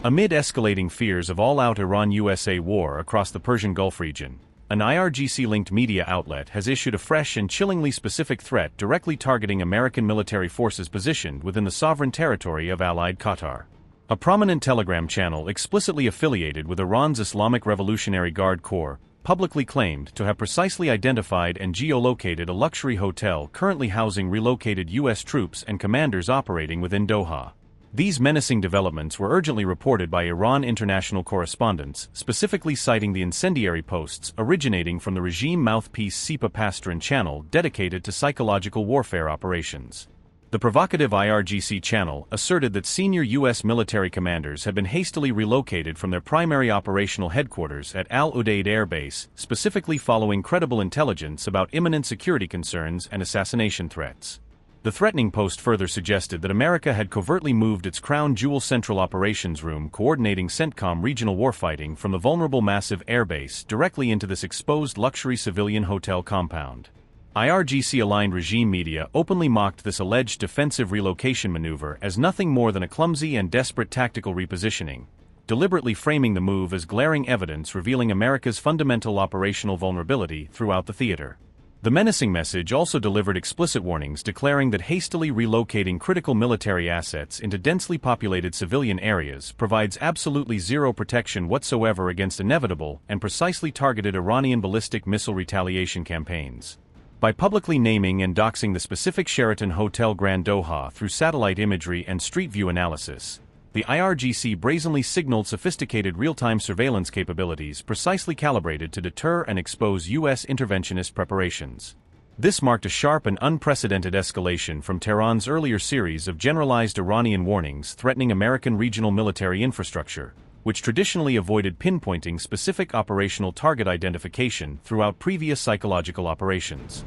Amid escalating fears of all-out Iran-USA war across the Persian Gulf region, an IRGC-linked media outlet has issued a fresh and chillingly specific threat directly targeting American military forces positioned within the sovereign territory of allied Qatar. A prominent Telegram channel explicitly affiliated with Iran's Islamic Revolutionary Guard Corps publicly claimed to have precisely identified and geolocated a luxury hotel currently housing relocated U.S. troops and commanders operating within Doha. These menacing developments were urgently reported by Iran international correspondents, specifically citing the incendiary posts originating from the regime mouthpiece Sipa Pastran channel dedicated to psychological warfare operations. The provocative IRGC channel asserted that senior U.S. military commanders had been hastily relocated from their primary operational headquarters at Al-Udeid Air Base, specifically following credible intelligence about imminent security concerns and assassination threats. The threatening post further suggested that America had covertly moved its crown jewel Central Operations Room coordinating CENTCOM regional warfighting from the vulnerable massive airbase directly into this exposed luxury civilian hotel compound. IRGC-aligned regime media openly mocked this alleged defensive relocation maneuver as nothing more than a clumsy and desperate tactical repositioning, deliberately framing the move as glaring evidence revealing America's fundamental operational vulnerability throughout the theater. The menacing message also delivered explicit warnings declaring that hastily relocating critical military assets into densely populated civilian areas provides absolutely zero protection whatsoever against inevitable and precisely targeted Iranian ballistic missile retaliation campaigns. By publicly naming and doxing the specific Sheraton Hotel Grand Doha through satellite imagery and street view analysis, the IRGC brazenly signaled sophisticated real-time surveillance capabilities precisely calibrated to deter and expose U.S. interventionist preparations. This marked a sharp and unprecedented escalation from Tehran's earlier series of generalized Iranian warnings threatening American regional military infrastructure, which traditionally avoided pinpointing specific operational target identification throughout previous psychological operations.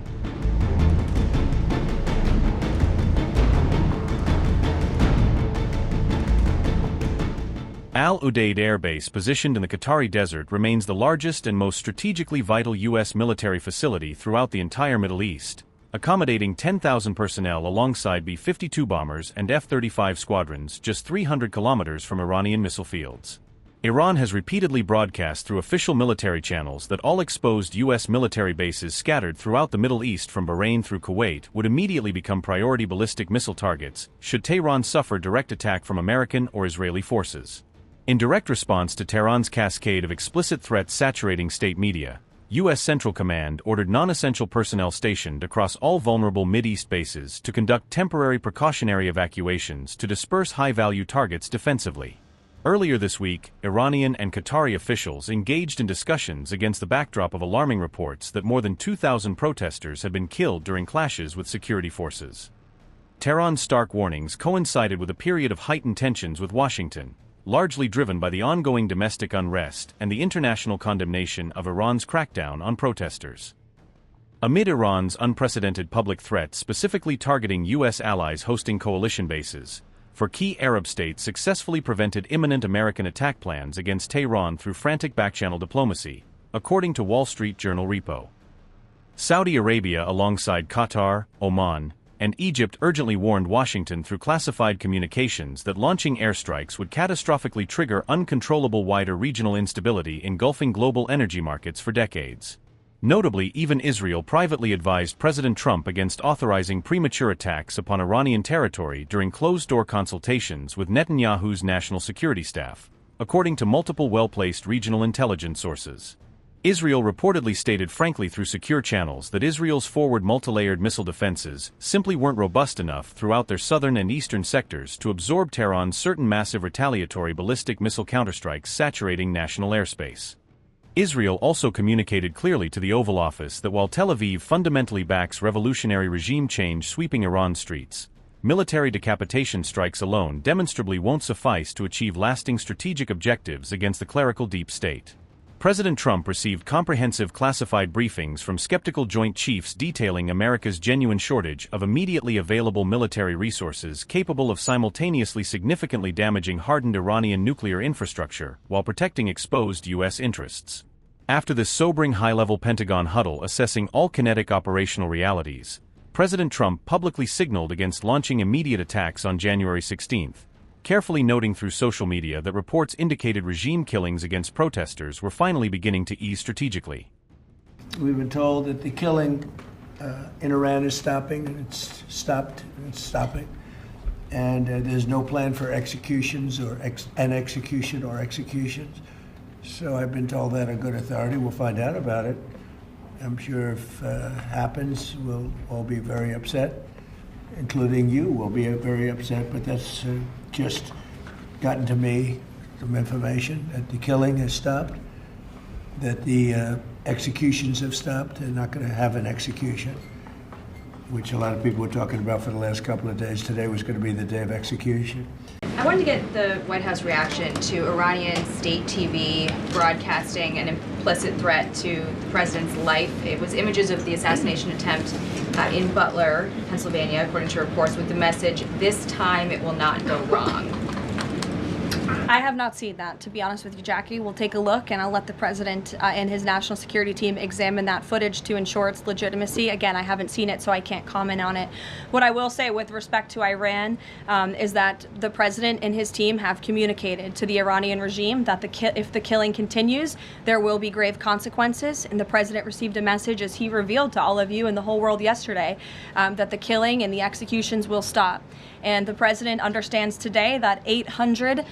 Al-Udeid Air Base, positioned in the Qatari desert, remains the largest and most strategically vital U.S. military facility throughout the entire Middle East, accommodating 10,000 personnel alongside B-52 bombers and F-35 squadrons just 300 kilometers from Iranian missile fields. Iran has repeatedly broadcast through official military channels that all exposed U.S. military bases scattered throughout the Middle East from Bahrain through Kuwait would immediately become priority ballistic missile targets should Tehran suffer direct attack from American or Israeli forces. In direct response to Tehran's cascade of explicit threats saturating state media, U.S. Central Command ordered non-essential personnel stationed across all vulnerable Mideast bases to conduct temporary precautionary evacuations to disperse high-value targets defensively. Earlier this week, Iranian and Qatari officials engaged in discussions against the backdrop of alarming reports that more than 2,000 protesters had been killed during clashes with security forces. Tehran's stark warnings coincided with a period of heightened tensions with Washington, largely driven by the ongoing domestic unrest and the international condemnation of Iran's crackdown on protesters. Amid Iran's unprecedented public threat specifically targeting U.S. allies hosting coalition bases, key Arab states successfully prevented imminent American attack plans against Tehran through frantic backchannel diplomacy, according to Wall Street Journal Repo. Saudi Arabia, alongside Qatar, Oman, and Egypt, urgently warned Washington through classified communications that launching airstrikes would catastrophically trigger uncontrollable wider regional instability engulfing global energy markets for decades. Notably, even Israel privately advised President Trump against authorizing premature attacks upon Iranian territory during closed-door consultations with Netanyahu's national security staff, according to multiple well-placed regional intelligence sources. Israel reportedly stated frankly through secure channels that Israel's forward multilayered missile defenses simply weren't robust enough throughout their southern and eastern sectors to absorb Tehran's certain massive retaliatory ballistic missile counterstrikes saturating national airspace. Israel also communicated clearly to the Oval Office that while Tel Aviv fundamentally backs revolutionary regime change sweeping Iran's streets, military decapitation strikes alone demonstrably won't suffice to achieve lasting strategic objectives against the clerical deep state. President Trump received comprehensive classified briefings from skeptical Joint Chiefs detailing America's genuine shortage of immediately available military resources capable of simultaneously significantly damaging hardened Iranian nuclear infrastructure while protecting exposed U.S. interests. After this sobering high-level Pentagon huddle assessing all kinetic operational realities, President Trump publicly signaled against launching immediate attacks on January 16, carefully noting through social media that reports indicated regime killings against protesters were finally beginning to ease strategically. We've been told that the killing in Iran is stopping, and it's stopped, and it's stopping. And there's no plan for executions or executions. So I've been told that on good authority. We'll find out about it. I'm sure if it happens, we'll all be very upset, including you will be very upset, but that's just gotten to me, some information that the killing has stopped, that the executions have stopped. They're not going to have an execution, which a lot of people were talking about for the last couple of days. Today was going to be the day of execution. I wanted to get the White House reaction to Iranian state TV broadcasting an implicit threat to the president's life. It was images of the assassination attempt in Butler, Pennsylvania, according to reports, with the message, "This time it will not go wrong." I have not seen that, to be honest with you, Jackie. We'll take a look, and I'll let the president and his national security team examine that footage to ensure its legitimacy. Again, I haven't seen it, so I can't comment on it. What I will say with respect to Iran is that the president and his team have communicated to the Iranian regime that if the killing continues, there will be grave consequences. And the president received a message, as he revealed to all of you and the whole world yesterday, that the killing and the executions will stop. And the president understands today that 800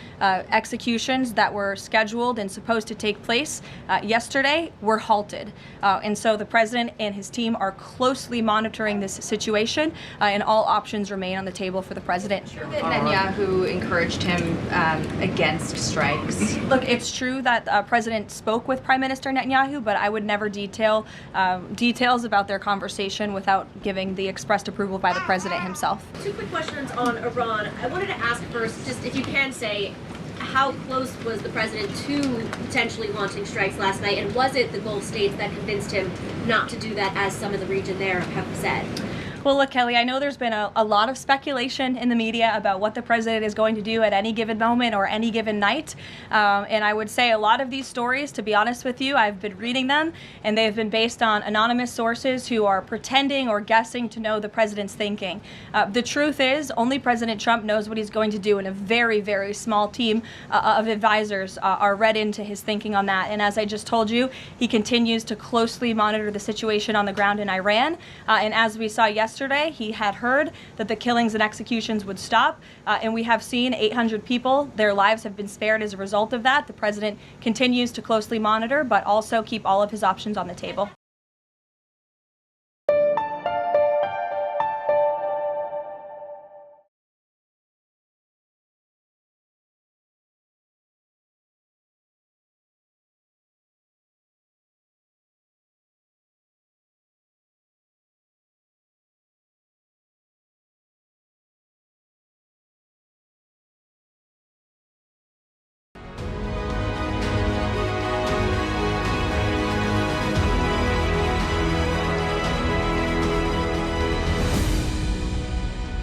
executions that were scheduled and supposed to take place yesterday were halted. And so the president and his team are closely monitoring this situation, and all options remain on the table for the president. Netanyahu encouraged him against strikes. Look, it's true that the president spoke with Prime Minister Netanyahu, but I would never detail details about their conversation without giving the expressed approval by the president himself. Two quick questions on Iran. I wanted to ask first, just if you can say, how close was the president to potentially launching strikes last night, and was it the Gulf states that convinced him not to do that, as some of the region there have said? Well, look, Kelly, I know there's been a lot of speculation in the media about what the president is going to do at any given moment or any given night. And I would say a lot of these stories, to be honest with you, I've been reading them, and they've been based on anonymous sources who are pretending or guessing to know the president's thinking. The truth is, only President Trump knows what he's going to do, and a very, very small team of advisors are read into his thinking on that. And as I just told you, he continues to closely monitor the situation on the ground in Iran. And as we saw yesterday, he had heard that the killings and executions would stop, and we have seen 800 people, their lives have been spared as a result of that. The president continues to closely monitor, but also keep all of his options on the table.